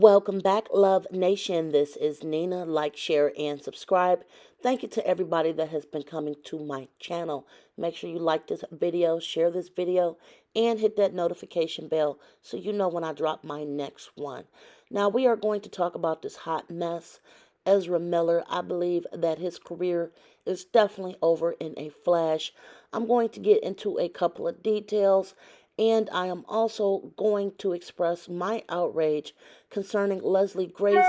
Welcome back, Love Nation. This is Nina. Like, share, and subscribe. Thank you to everybody that has been coming to my channel. Make sure you like this video, share this video, and hit that notification bell so you know when I drop my next one. Now, we are going to talk about this hot mess, Ezra Miller. I believe that his career is definitely over in a flash. I'm going to get into a couple of details, and I am also going to express my outrage concerning Leslie Grace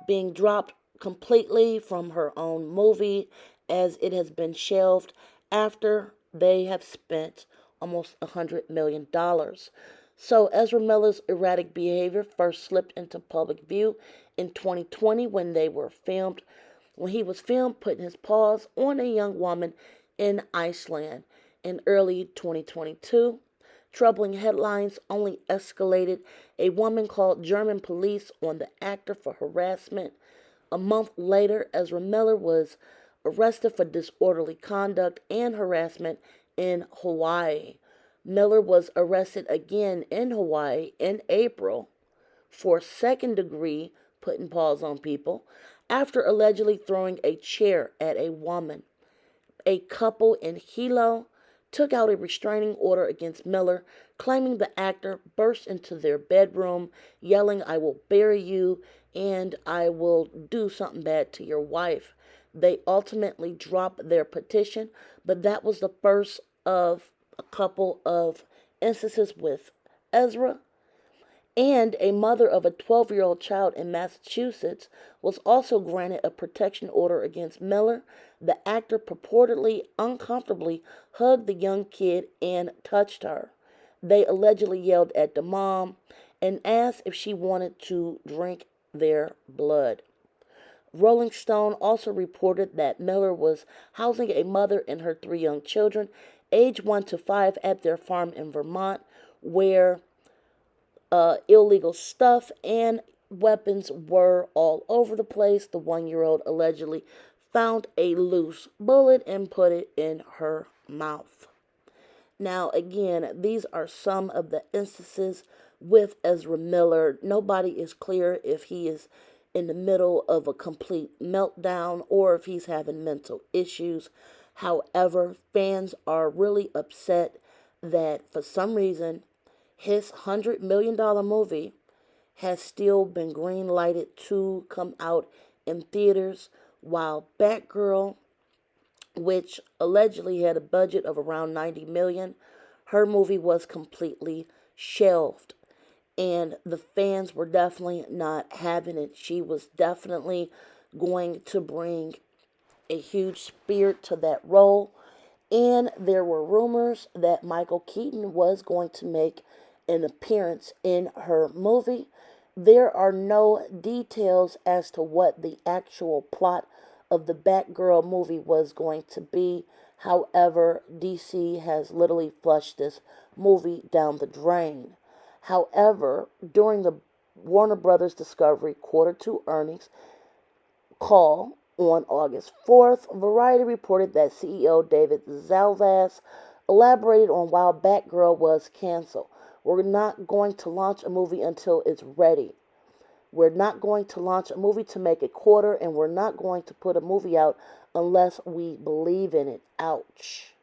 being dropped completely from her own movie as it has been shelved after they have spent almost $100 million. So Ezra Miller's erratic behavior first slipped into public view in 2020 when he was filmed putting his paws on a young woman in Iceland. In early 2022, troubling headlines only escalated. A woman called German police on the actor for harassment. A month later, Ezra Miller was arrested for disorderly conduct and harassment in Hawaii. Miller was arrested again in Hawaii in April for second degree putting paws on people after allegedly throwing a chair at a woman. A couple in Hilo took out a restraining order against Miller, claiming the actor burst into their bedroom, yelling, "I will bury you and I will do something bad to your wife." They ultimately dropped their petition, but that was the first of a couple of instances with Ezra. And a mother of a 12-year-old child in Massachusetts was also granted a protection order against Miller. The actor purportedly uncomfortably hugged the young kid and touched her. They allegedly yelled at the mom and asked if she wanted to drink their blood. Rolling Stone also reported that Miller was housing a mother and her three young children, aged 1 to 5, at their farm in Vermont, where illegal stuff and weapons were all over the place. The 1-year-old allegedly found a loose bullet and put it in her mouth. Now, again, these are some of the instances with Ezra Miller. Nobody is clear if he is in the middle of a complete meltdown or if he's having mental issues. However, fans are really upset that for some reason his $100 million movie has still been green lighted to come out in theaters, while Batgirl, which allegedly had a budget of around $90 million, her movie was completely shelved. And the fans were definitely not having it. She was definitely going to bring a huge spirit to that role. And there were rumors that Michael Keaton was going to make an appearance in her movie. There are no details as to what the actual plot of the Batgirl movie was going to be. However, DC has literally flushed this movie down the drain. However, during the Warner Brothers Discovery Quarter 2 earnings call on August 4th, Variety reported that CEO David Zalvas elaborated on why Batgirl was canceled. "We're not going to launch a movie until it's ready. We're not going to launch a movie to make a quarter, and we're not going to put a movie out unless we believe in it." Ouch.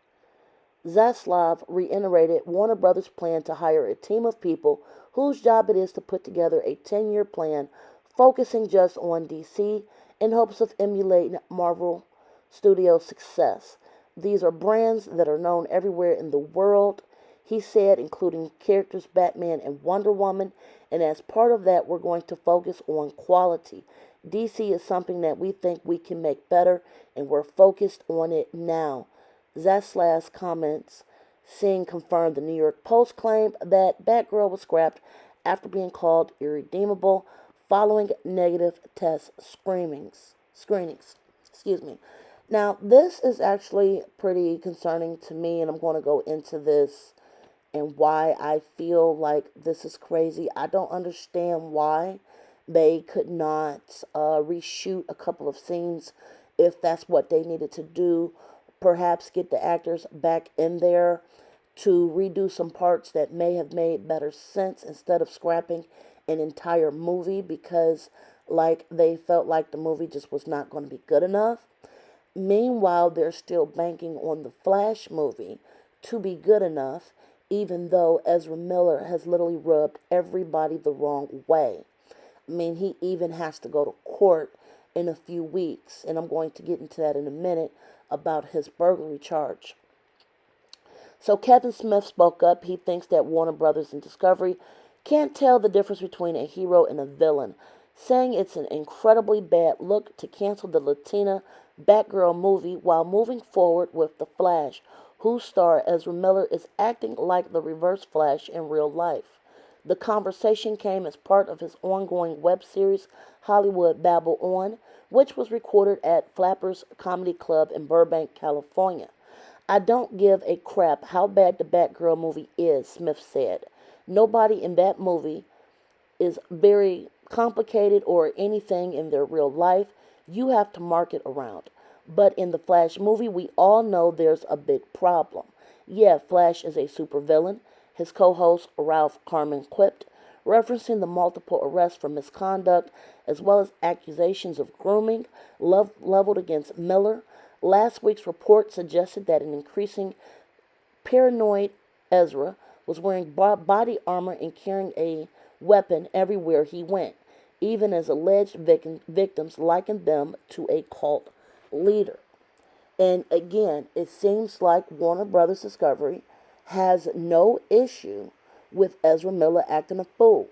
Zaslav reiterated Warner Brothers' plan to hire a team of people whose job it is to put together a 10-year plan focusing just on DC in hopes of emulating Marvel Studios' success. "These are brands that are known everywhere in the world," he said, including characters Batman and Wonder Woman, "and as part of that, we're going to focus on quality. DC is something that we think we can make better, and we're focused on it now." Zaslav's comments seeing confirmed the New York Post claimed that Batgirl was scrapped after being called irredeemable following negative test screenings. Excuse me. Now, this is actually pretty concerning to me, and I'm going to go into this and why I feel like this is crazy. I don't understand why they could not reshoot a couple of scenes if that's what they needed to do. Perhaps get the actors back in there to redo some parts that may have made better sense instead of scrapping an entire movie because like they felt like the movie just was not going to be good enough. Meanwhile, they're still banking on the Flash movie to be good enough, even though Ezra Miller has literally rubbed everybody the wrong way. I mean, he even has to go to court in a few weeks, and I'm going to get into that in a minute about his burglary charge. So Kevin Smith spoke up. He thinks that Warner Brothers and Discovery can't tell the difference between a hero and a villain, saying it's an incredibly bad look to cancel the Latina Batgirl movie while moving forward with The Flash, whose star Ezra Miller is acting like the reverse Flash in real life. The conversation came as part of his ongoing web series Hollywood Babble On, which was recorded at Flappers Comedy Club in Burbank, California. I don't give a crap how bad the Batgirl movie is, Smith said. Nobody in that movie is very complicated or anything in their real life. You have to mark it around. But in the Flash movie, we all know there's a big problem. Yeah, Flash is a supervillain, his co-host Ralph Carmen quipped, referencing the multiple arrests for misconduct as well as accusations of grooming leveled against Miller. Last week's report suggested that an increasing paranoid Ezra was wearing body armor and carrying a weapon everywhere he went, even as alleged victims likened them to a cult leader. And again, it seems like Warner Brothers Discovery has no issue with Ezra Miller acting a fool.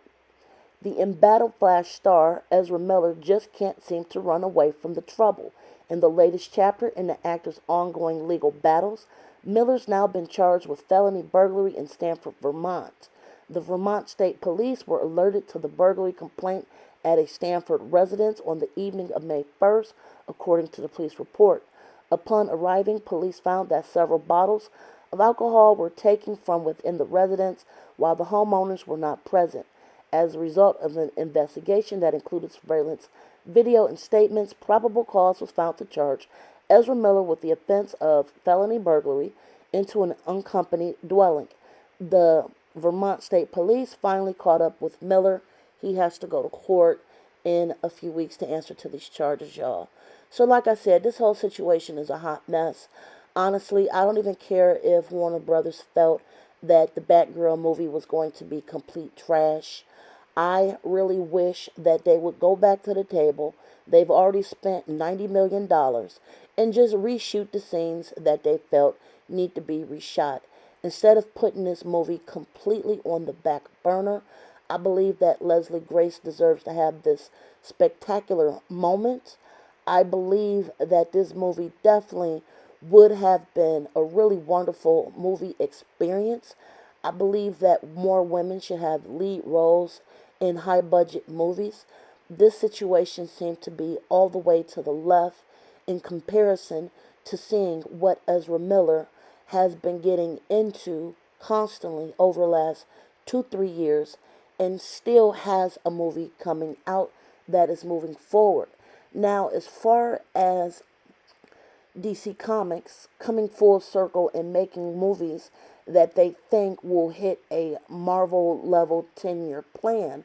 The embattled Flash star, Ezra Miller, just can't seem to run away from the trouble. In the latest chapter in the actor's ongoing legal battles, Miller's now been charged with felony burglary in Stamford, Vermont. The Vermont State Police were alerted to the burglary complaint at a Stamford residence on the evening of May 1st, according to the police report. Upon arriving, police found that several bottles of alcohol were taken from within the residence while the homeowners were not present. As a result of an investigation that included surveillance video and statements, probable cause was found to charge Ezra Miller with the offense of felony burglary into an unaccompanied dwelling. The Vermont State Police finally caught up with Miller. He has to go to court in a few weeks to answer to these charges, y'all. So like I said, this whole situation is a hot mess. Honestly, I don't even care if Warner Brothers felt that the Batgirl movie was going to be complete trash. I really wish that they would go back to the table. They've already spent $90 million and just reshoot the scenes that they felt need to be reshot. Instead of putting this movie completely on the back burner, I believe that Leslie Grace deserves to have this spectacular moment. I believe that this movie definitely would have been a really wonderful movie experience. I believe that more women should have lead roles in high budget movies. This situation seemed to be all the way to the left in comparison to seeing what Ezra Miller has been getting into constantly over the last 2-3 years and still has a movie coming out that is moving forward. Now, as far as DC Comics coming full circle and making movies that they think will hit a Marvel level 10-year plan,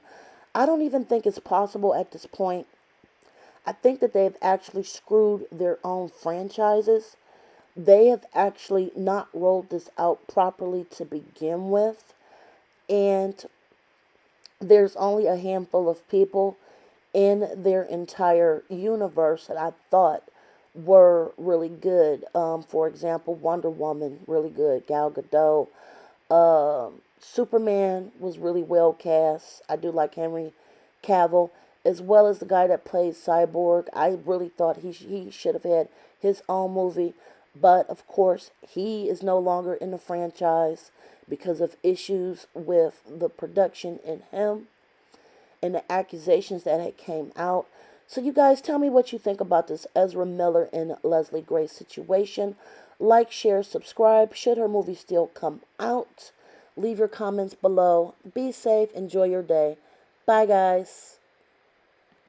I don't even think it's possible at this point. I think that they've actually screwed their own franchises. They have actually not rolled this out properly to begin with. And there's only a handful of people in their entire universe that I thought were really good. For example, Wonder Woman, really good. Gal Gadot. Superman was really well cast. I do like Henry Cavill, as well as the guy that plays Cyborg. I really thought he should have had his own movie. But, of course, he is no longer in the franchise because of issues with the production in him and the accusations that had came out. So you guys tell me what you think about this Ezra Miller and Leslie Grace situation. Like, share, subscribe. Should her movie still come out? Leave your comments below. Be safe. Enjoy your day. Bye, guys.